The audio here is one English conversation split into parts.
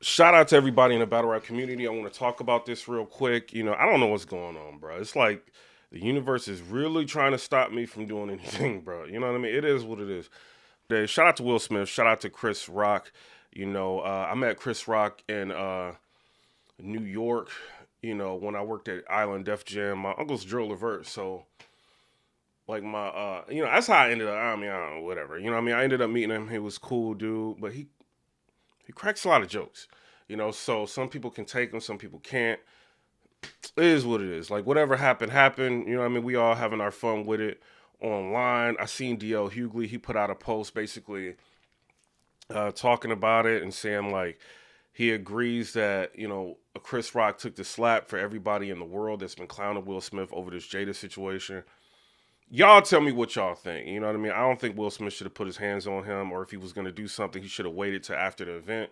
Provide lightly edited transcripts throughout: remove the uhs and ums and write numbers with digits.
Shout out to everybody in the battle rap community. I want to talk about this real quick. I don't know what's going on, bro. It's like the universe is really trying to stop me from doing anything, bro. You know what I mean? It is what it is. Shout out to Will Smith. Shout out to Chris Rock. I met Chris Rock in New York. When I worked at Island Def Jam, my uncle's Drill Levert. So, like that's how I ended up. I mean, I don't know, whatever. I ended up meeting him. He was cool, dude. But he cracks a lot of jokes. So some people can take them, some people can't. It is what it is. Like whatever happened, happened. We all having our fun with it online. I seen DL Hughley. He put out a post basically talking about it and saying like he agrees that Chris Rock took the slap for everybody in the world that's been clowning Will Smith over this Jada situation. Y'all tell me what y'all think. You know what I mean? I don't think Will Smith should have put his hands on him, or if he was going to do something, he should have waited till after the event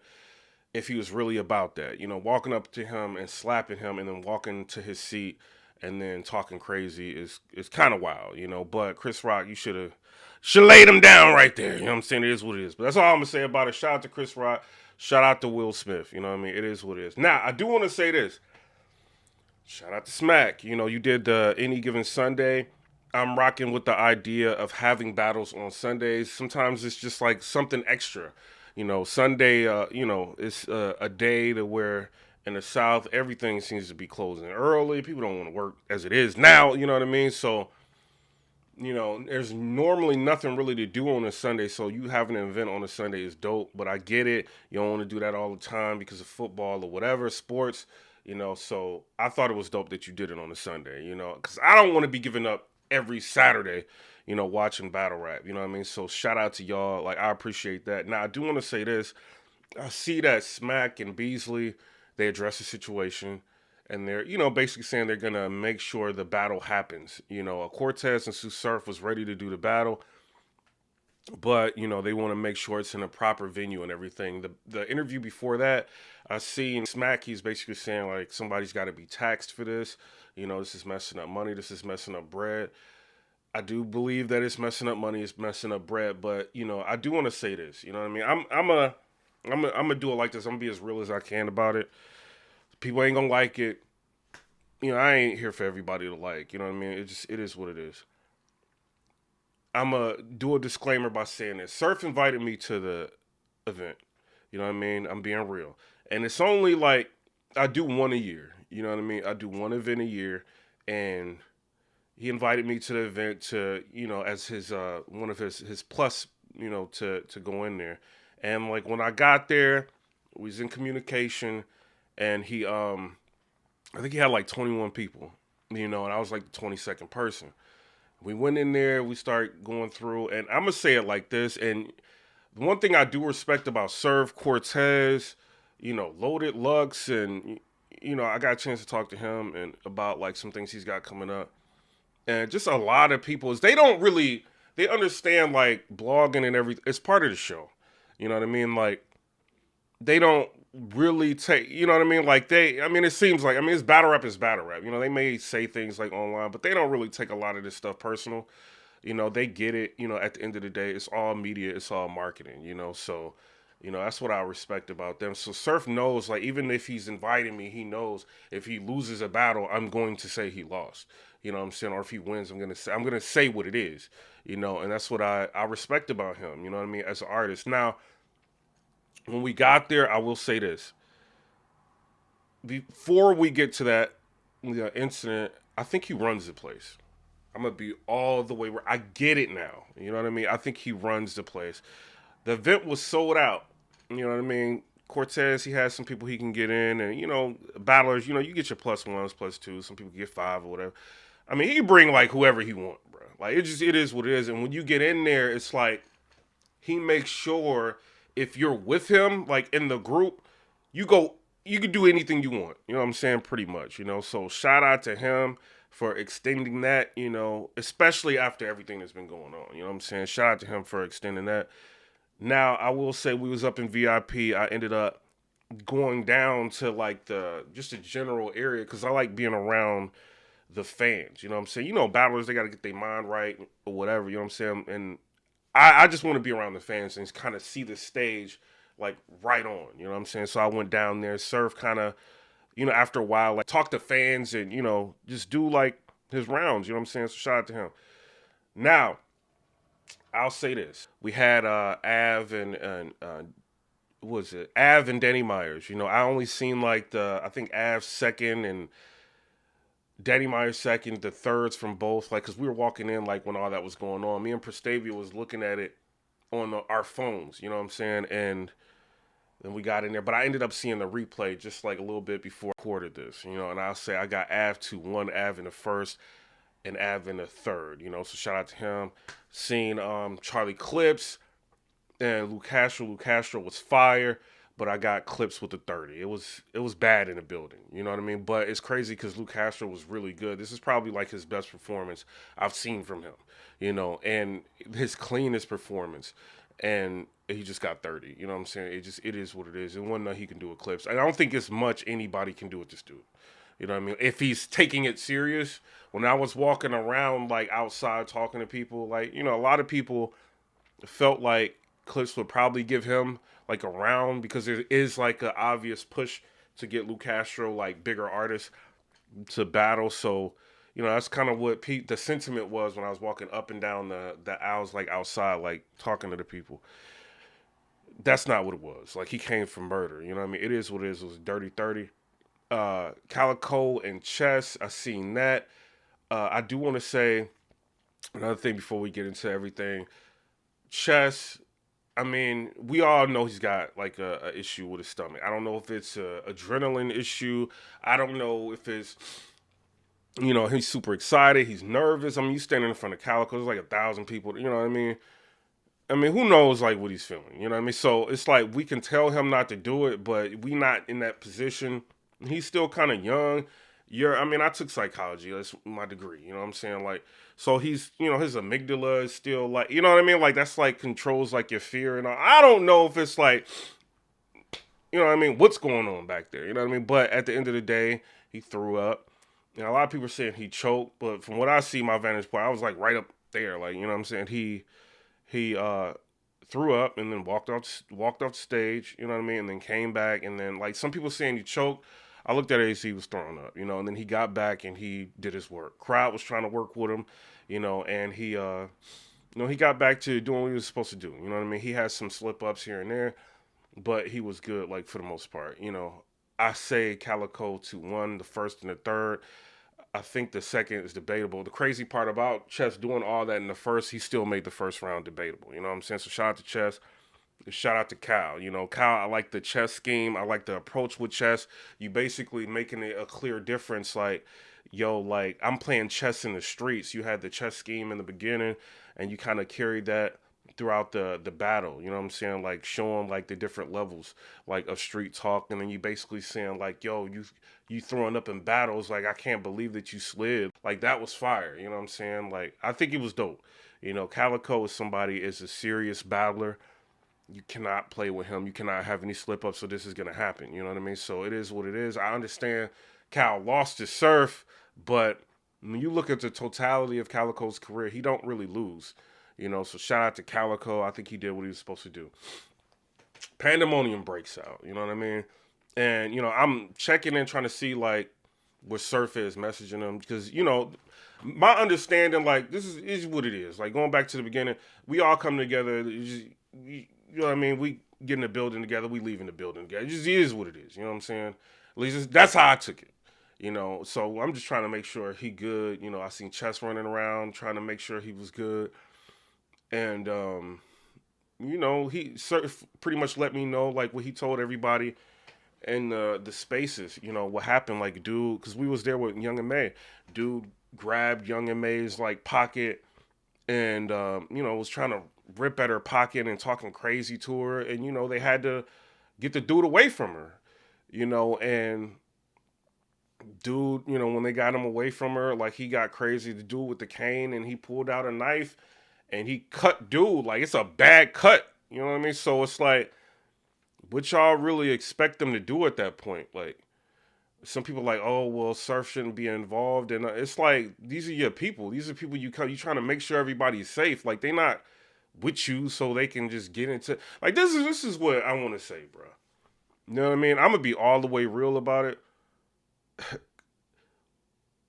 if he was really about that. Walking up to him and slapping him and then walking to his seat and then talking crazy is kind of wild. But Chris Rock, you should laid him down right there. You know what I'm saying? It is what it is. But that's all I'm gonna say about it. Shout out to Chris Rock. Shout out to Will Smith. You know what I mean? It is what it is. Now, I do want to say this. Shout out to Smack. You did the Any Given Sunday. I'm rocking with the idea of having battles on Sundays. Sometimes it's just like something extra. Sunday, it's a day to where in the South, everything seems to be closing early. People don't want to work as it is now, you know what I mean? So, there's normally nothing really to do on a Sunday. So you having an event on a Sunday is dope, but I get it. You don't want to do that all the time because of football or whatever, sports, So I thought it was dope that you did it on a Sunday, because I don't want to be giving up every Saturday, watching battle rap. You know what I mean? So shout out to y'all. Like I appreciate that. Now I do want to say this. I see that Smack and Beasley they address the situation, and they're basically saying they're gonna make sure the battle happens. Cortez and Sue Surf was ready to do the battle, but they want to make sure it's in a proper venue and everything. The interview before that, I seen Smack. He's basically saying like somebody's got to be taxed for this. This is messing up money. This is messing up bread. I do believe that it's messing up money. It's messing up bread. But I do want to say this. You know what I mean? I'm gonna do it like this. I'm gonna be as real as I can about it. People ain't gonna like it. I ain't here for everybody to like. You know what I mean? It is what it is. I'm gonna do a disclaimer by saying this. Surf invited me to the event. You know what I mean? I'm being real, and it's only like I do one a year. You know what I mean? I do one event a year, and he invited me to the event to as his one of his plus to go in there, and like when I got there, we was in communication, and he I think he had like 21 people, and I was like the 22nd person. We went in there, we start going through, and I'm gonna say it like this. And the one thing I do respect about Serve Cortez, Loaded Lux, and I got a chance to talk to him and about like some things he's got coming up, and just a lot of people is they understand like blogging and everything. It's part of the show, you know what I mean? Like they don't really take, you know what I mean? Like it seems like, it's battle rap is battle rap. They may say things like online, but they don't really take a lot of this stuff personal. They get it, at the end of the day, it's all media, it's all marketing, so, that's what I respect about them. So Surf knows, like, even if he's inviting me, he knows if he loses a battle, I'm going to say he lost. You know what I'm saying? Or if he wins, I'm gonna say what it is, and that's what I respect about him, you know what I mean, as an artist. Now, when we got there, I will say this. Before we get to that incident, I think he runs the place. I'm gonna be all the way where I get it now. You know what I mean? I think he runs the place. The event was sold out. You know what I mean? Cortez, he has some people he can get in, and battlers. You get your plus ones, plus twos. Some people get five or whatever. He can bring like whoever he want, bro. Like it is what it is. And when you get in there, it's like he makes sure if you're with him, like in the group, you go, you can do anything you want. You know what I'm saying? Pretty much, So shout out to him for extending that, especially after everything that's been going on. You know what I'm saying? Shout out to him for extending that. Now, I will say we was up in VIP. I ended up going down to like just a general area because I like being around the fans. You know what I'm saying? Battlers, they got to get their mind right or whatever. You know what I'm saying? And I just want to be around the fans and kind of see the stage like right on. You know what I'm saying? So I went down there. Surf kind of, after a while, like talk to fans and just do like his rounds. You know what I'm saying? So shout out to him. Now I'll say this: we had Av and what was it Av and Danny Myers. I only seen like I think Av's second and Danny Myers second, the thirds from both. Like, cause we were walking in like when all that was going on. Me and Prestavia was looking at it on our phones. You know what I'm saying? And then we got in there, but I ended up seeing the replay just like a little bit before I recorded this. And I'll say I got Av 2-1, Av in the first, and Av in the third. So shout out to him. Seen Charlie Clips and Luke Castro. Luke Castro was fire, but I got Clips with the 30. It was bad in the building. You know what I mean? But it's crazy because Luke Castro was really good. This is probably like his best performance I've seen from him. And his cleanest performance. And he just got 30. You know what I'm saying? It is what it is. And one night he can do Eclipse. And I don't think it's much anybody can do with this dude. You know what I mean? If he's taking it serious. When I was walking around like outside talking to people, like, a lot of people felt like Clips would probably give him like a round because there is like an obvious push to get Luke Castro, like bigger artists, to battle. So, that's kind of what the sentiment was when I was walking up and down the aisles, like outside, like talking to the people. That's not what it was. Like, he came from murder. You know what I mean? It is what it is. It was Dirty 30. Calico and Chess, I seen that. I do want to say another thing before we get into everything. Chess, I mean, we all know he's got like a issue with his stomach. I don't know if it's a adrenaline issue. I don't know if it's, he's super excited. He's nervous. I mean, you standing in front of Calico, there's like 1,000 people. You know what I mean? I mean, who knows like what he's feeling? You know what I mean? So it's like we can tell him not to do it, but we not in that position. He's still kind of young. I took psychology. That's my degree. You know what I'm saying? Like, so he's, his amygdala is still like, you know what I mean? Like, that's like controls like your fear and all. I don't know if it's like, you know what I mean? What's going on back there? You know what I mean? But at the end of the day, he threw up. A lot of people are saying he choked, but from what I see, my vantage point, I was like right up there. Like, you know what I'm saying? He threw up and then walked off the stage, you know what I mean? And then came back and then like some people saying he choked. I looked at it as he was throwing up, and then he got back and he did his work. Crowd was trying to work with him, and he he got back to doing what he was supposed to do. You know what I mean? He had some slip ups here and there, but he was good, like for the most part. I say Calico 2-1, the first and the third. I think the second is debatable. The crazy part about Chess doing all that in the first, he still made the first round debatable. You know what I'm saying? So shout out to Chess. Shout out to Cal. Cal, I like the chess scheme. I like the approach with chess. You basically making it a clear difference. Like, like I'm playing chess in the streets. You had the chess scheme in the beginning, and you kind of carried that throughout the battle. You know what I'm saying? Like showing like the different levels like of street talk, and then you basically saying like, you throwing up in battles. Like, I can't believe that you slid. Like, that was fire. You know what I'm saying? Like, I think it was dope. Calico is a serious battler. You cannot play with him. You cannot have any slip ups, so this is going to happen. You know what I mean? So it is what it is. I understand Cal lost his surf, but when you look at the totality of Calico's career, he don't really lose. So shout out to Calico. I think he did what he was supposed to do. Pandemonium breaks out. You know what I mean? And, I'm checking in trying to see, like, what Surf is messaging him. Because, my understanding, like, this is what it is. Like, going back to the beginning, we all come together. You know what I mean? We get in the building together. We leave in the building together. It just is what it is. You know what I'm saying? At least that's how I took it. So I'm just trying to make sure he good. I seen Chess running around trying to make sure he was good. And, he pretty much let me know, like, what he told everybody in the spaces, what happened. Like, dude, because we was there with Young and May. Dude grabbed Young and May's, like, pocket and, was trying to rip at her pocket and talking crazy to her. And, they had to get the dude away from her, and dude, when they got him away from her, like, he got crazy. The dude with the cane, and he pulled out a knife and he cut dude. Like, it's a bad cut. You know what I mean? So it's like, what y'all really expect them to do at that point? Like, some people are like, oh, well, Surf shouldn't be involved. And it's like, these are your people. These are people you trying to make sure everybody's safe. Like, they not with you so they can just get into like this is what I want to say, bro. You know what I mean? I'm gonna be all the way real about it.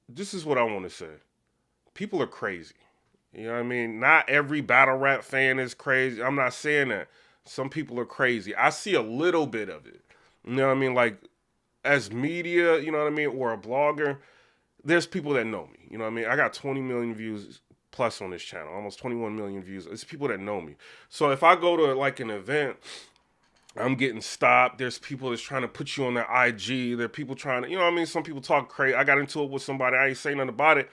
This is what I want to say. People are crazy. You know what I mean? Not every battle rap fan is crazy. I'm not saying that. Some people are crazy. I see a little bit of it. You know what I mean? Like as media, you know what I mean, or a blogger, there's people that know me. You know what I mean? I got 20 million views plus on this channel, almost 21 million views. It's people that know me. So if I go to like an event, I'm getting stopped. There's people that's trying to put you on their IG. There are people trying to, you know what I mean? Some people talk crazy. I got into it with somebody. I ain't saying nothing about it.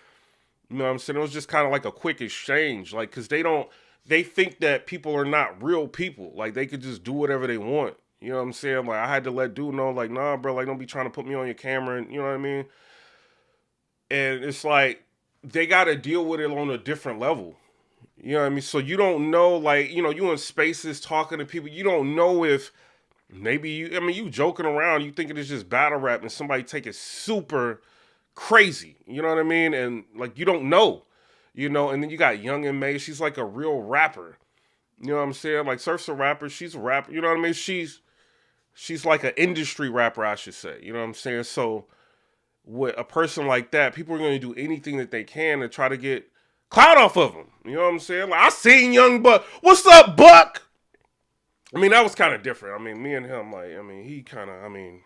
You know what I'm saying? It was just kind of like a quick exchange. Like, because they think that people are not real people. Like, they could just do whatever they want. You know what I'm saying? Like, I had to let dude know, like, nah, bro, like, don't be trying to put me on your camera. And you know what I mean? And it's like, they got to deal with it on a different level. You know what I mean? So you don't know, like, you know, you in spaces talking to people. You don't know if maybe you joking around. You thinking it's just battle rap and somebody take it super crazy. You know what I mean? And, like, you don't know. You know, and then you got Young and May. She's like a real rapper. You know what I'm saying? Like, Surf's a rapper. She's a rapper. You know what I mean? She's like an industry rapper, I should say. You know what I'm saying? So with a person like that, people are going to do anything that they can to try to get clout off of them. You know what I'm saying? Like, I seen Young Buck. What's up, Buck? I mean, that was kind of different. I mean, me and him, like, I mean, he kind of, I mean,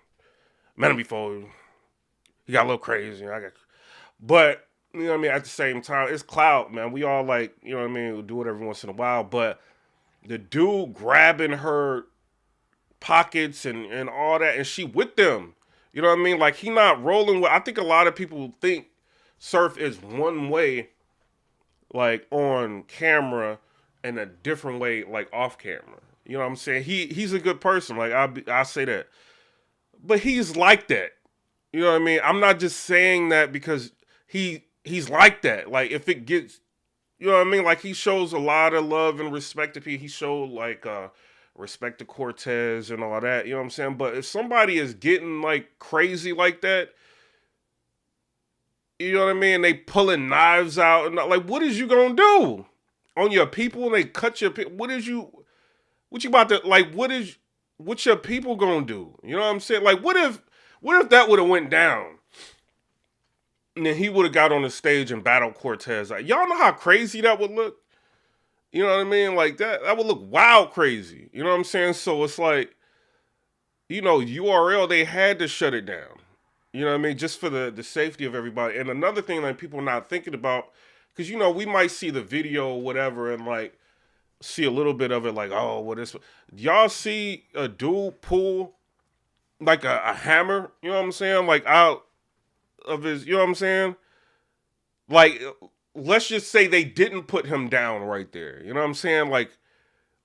met him before. He got a little crazy. But, you know what I mean? At the same time, it's clout, man. We all, like, you know what I mean? We'll do it every once in a while. But the dude grabbing her pockets and all that, and she with them. You know what I mean? Like, he not rolling with, I think a lot of people think Surf is one way, like, on camera and a different way, like, off camera. You know what I'm saying? He's a good person. Like, I say that. But he's like that. You know what I mean? I'm not just saying that because he's like that. Like, if it gets, you know what I mean? Like, he shows a lot of love and respect to people. He showed, like, respect to Cortez and all that. You know what I'm saying? But if somebody is getting, like, crazy like that, you know what I mean? They pulling knives out. And like, what is you going to do? On your people, and they cut your people. What you about to, like, what your people going to do? You know what I'm saying? Like, what if that would have went down? And then he would have got on the stage and battled Cortez. Like, y'all know how crazy that would look? You know what I mean? Like, that would look wild crazy. You know what I'm saying? So it's like, you know, URL, they had to shut it down. You know what I mean? Just for the safety of everybody. And another thing that people are not thinking about, because, you know, we might see the video or whatever and, like, see a little bit of it, like, oh, what is... Y'all see a dude pull, like, a hammer, you know what I'm saying? Like, out of his, you know what I'm saying? Like, let's just say they didn't put him down right there. You know what I'm saying? Like,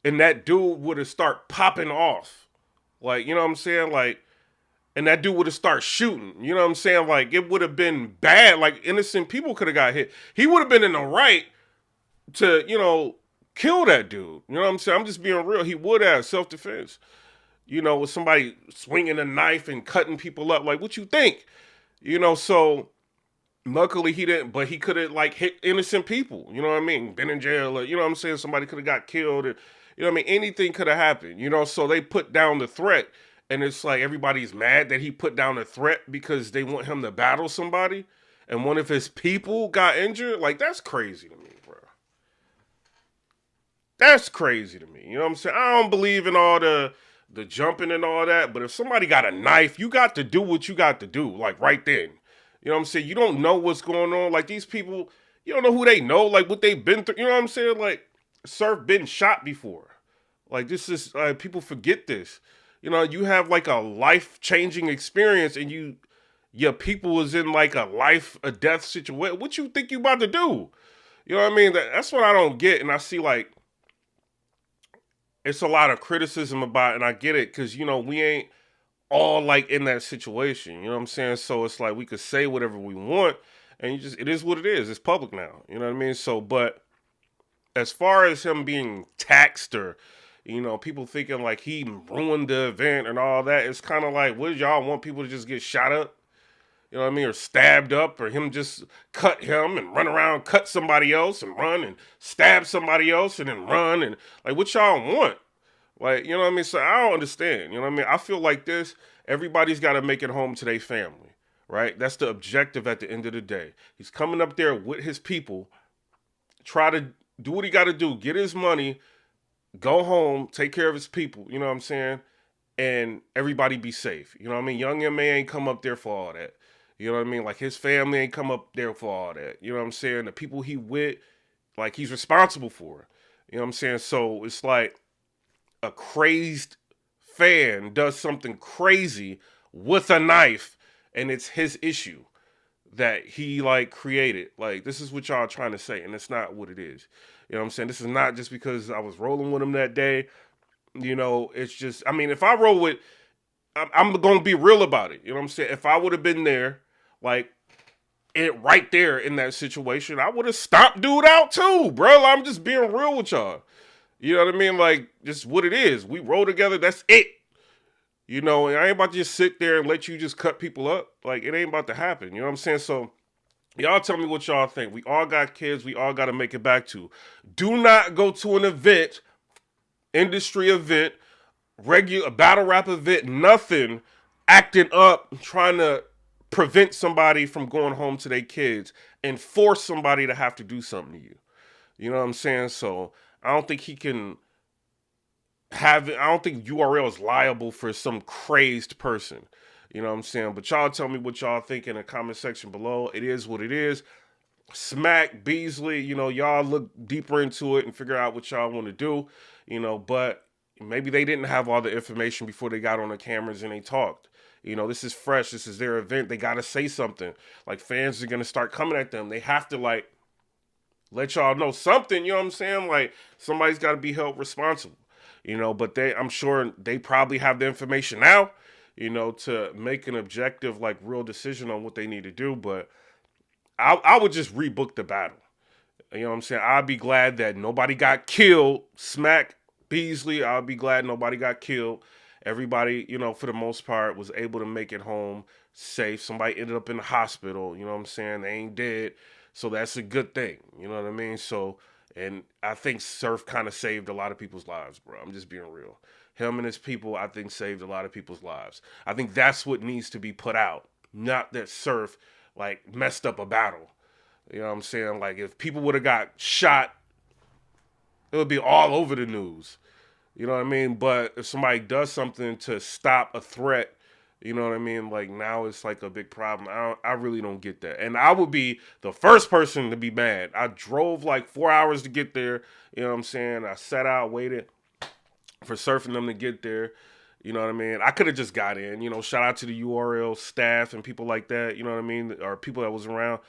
and that dude would have start popping off. Like, you know what I'm saying? Like, and that dude would have start shooting. You know what I'm saying? Like, it would have been bad. Like, innocent people could have got hit. He would have been in the right to, you know, kill that dude. You know what I'm saying? I'm just being real. He would have self-defense. You know, with somebody swinging a knife and cutting people up. Like, what you think? You know, so luckily he didn't, but he could have, like, hit innocent people. You know what I mean? Been in jail, or, you know what I'm saying? Somebody could have got killed. Or, you know what I mean? Anything could have happened. You know, so they put down the threat. And it's like everybody's mad that he put down a threat because they want him to battle somebody. And one of his people got injured. Like, that's crazy to me, bro. That's crazy to me. You know what I'm saying? I don't believe in all the jumping and all that. But if somebody got a knife, you got to do what you got to do. Like, right then. You know what I'm saying? You don't know what's going on. Like, these people, you don't know who they know. Like, what they've been through. You know what I'm saying? Like, Surf been shot before. Like, this is, people forget this. You know, you have, like, a life-changing experience and your people is in, like, a life or death situation. What you think you about to do? You know what I mean? That's what I don't get. And I see, like, it's a lot of criticism about it, and I get it, because, you know, we ain't all, like, in that situation. You know what I'm saying? So it's like we could say whatever we want, and it is what it is. It's public now. You know what I mean? So, but as far as him being taxed or, you know, people thinking like he ruined the event and all that, it's kind of like, what did y'all want people to just get shot up? You know what I mean? Or stabbed up, or him just cut him and run around, cut somebody else and run and stab somebody else and then run. And like, what y'all want? Like, you know what I mean? So I don't understand. You know what I mean? I feel like this, everybody's got to make it home to their family, right? That's the objective at the end of the day. He's coming up there with his people, try to do what he got to do, get his money, go home, take care of his people, you know what I'm saying? And everybody be safe. You know what I mean? Young M.A. ain't come up there for all that. You know what I mean? Like, his family ain't come up there for all that. You know what I'm saying? The people he with, like, he's responsible for. You know what I'm saying? So it's like a crazed fan does something crazy with a knife, and it's his issue that he like created. Like, this is what y'all trying to say, and it's not what it is. You know what I'm saying? This is not just because I was rolling with him that day. You know, it's just, I mean, if I roll with, I'm going to be real about it. You know what I'm saying? If I would have been there, like, it right there in that situation, I would have stomped dude out too, bro. I'm just being real with y'all. You know what I mean? Like, just what it is. We roll together, that's it. You know, and I ain't about to just sit there and let you just cut people up. Like, it ain't about to happen. You know what I'm saying? So, y'all tell me what y'all think. We all got kids. We all got to make it back to. Do not go to an event, industry event, regular battle rap event, nothing, acting up, trying to prevent somebody from going home to their kids and force somebody to have to do something to you. You know what I'm saying? So, I don't think he can have it. I don't think URL is liable for some crazed person. You know what I'm saying? But y'all tell me what y'all think in the comment section below. It is what it is. Smack, Beasley, you know, y'all look deeper into it and figure out what y'all want to do, you know, but maybe they didn't have all the information before they got on the cameras and they talked. You know, this is fresh. This is their event. They got to say something. Like, fans are going to start coming at them. They have to, like, let y'all know something, you know what I'm saying? Like, somebody's got to be held responsible, you know, but I'm sure they probably have the information now, you know, to make an objective, like, real decision on what they need to do. But I would just rebook the battle. You know what I'm saying? I'd be glad that nobody got killed. Smack, Beasley, I'll be glad nobody got killed. Everybody, you know, for the most part, was able to make it home safe. Somebody ended up in the hospital, you know what I'm saying? They ain't dead. So that's a good thing. You know what I mean? So, and I think Surf kind of saved a lot of people's lives, bro. I'm just being real. Him and his people, I think, saved a lot of people's lives. I think that's what needs to be put out. Not that Surf, like, messed up a battle. You know what I'm saying? Like, if people would have got shot, it would be all over the news. You know what I mean? But if somebody does something to stop a threat, you know what I mean? Like, now it's like a big problem. I really don't get that. And I would be the first person to be mad. I drove like 4 hours to get there. You know what I'm saying? I sat out, waited for Surfing them to get there. You know what I mean? I could have just got in. You know, shout out to the URL staff and people like that. You know what I mean? Or people that was around.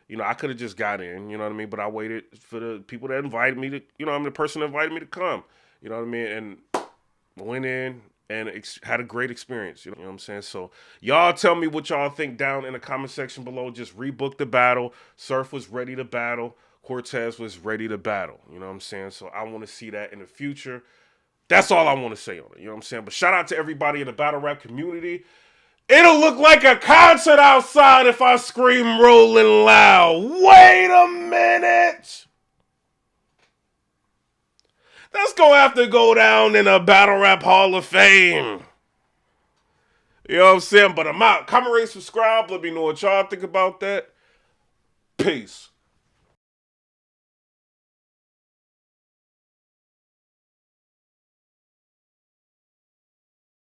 You know, I could have just got in. You know what I mean? But I waited for the people that invited me to, you know, I'm the person that invited me to come. You know what I mean? And went in and had a great experience. You know what I'm saying? So y'all tell me what y'all think down in the comment section below. Just rebook the battle. Surf was ready to battle. Cortez was ready to battle. You know what I'm saying? So I want to see that in the future. That's all I want to say on it. You know what I'm saying? But shout out to everybody in the battle rap community. It'll look like a concert outside if I scream rolling loud. Wait a minute. That's going to have to go down in a battle rap hall of fame. You know what I'm saying? But I'm out. Comment, rate, subscribe. Let me know what y'all think about that. Peace.